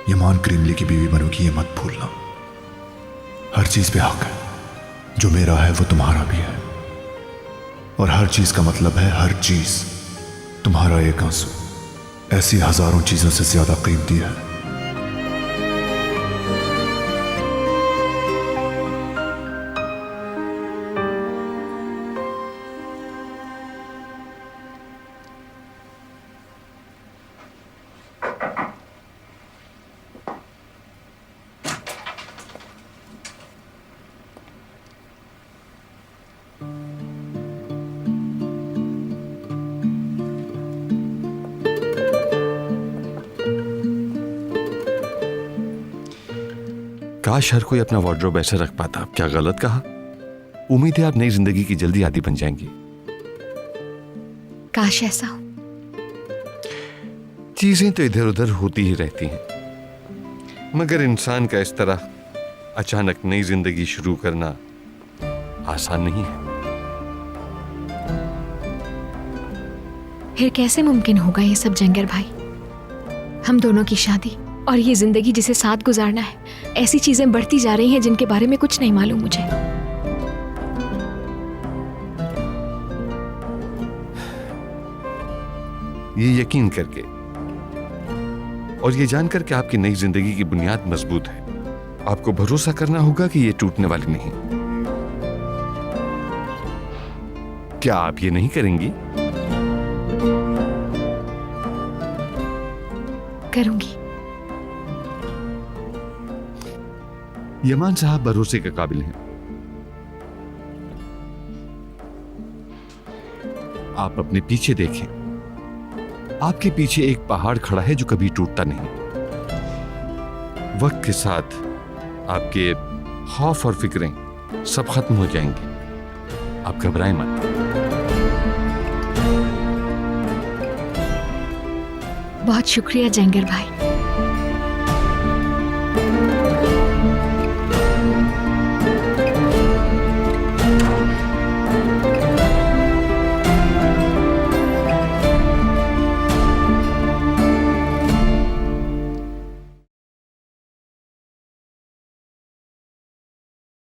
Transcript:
यमान क्रीमली की बीवी बनोगी ये मत भूलना। हर चीज पे हक है, जो मेरा है वो तुम्हारा भी है, और हर चीज का मतलब है हर चीज। तुम्हारा एक आंसू ऐसी हजारों चीजों से ज्यादा कीमती है। काश हर कोई अपना वार्डरोब ऐसे रख पाता। क्या गलत कहा? उम्मीद है आप नई जिंदगी की जल्दी आदी बन जाएंगी। काश ऐसा हो। चीजें तो इधर उधर होती ही रहती हैं, मगर इंसान का इस तरह अचानक नई जिंदगी शुरू करना आसान नहीं है। फिर कैसे मुमकिन होगा ये सब जंगर भाई? हम दोनों की शादी और ये जिंदगी जिसे साथ गुजारना है, ऐसी चीजें बढ़ती जा रही हैं जिनके बारे में कुछ नहीं मालूम मुझे। ये यकीन करके और ये जानकर कि आपकी नई जिंदगी की बुनियाद मजबूत है, आपको भरोसा करना होगा कि ये टूटने वाली नहीं। क्या आप ये नहीं करेंगी? करूंगी। यमान साहब भरोसे के काबिल हैं। आप अपने पीछे देखें, आपके पीछे एक पहाड़ खड़ा है जो कभी टूटता नहीं। वक्त के साथ आपके खौफ और फिक्रें सब खत्म हो जाएंगे। आप घबराएं मत। बहुत शुक्रिया जंगर भाई।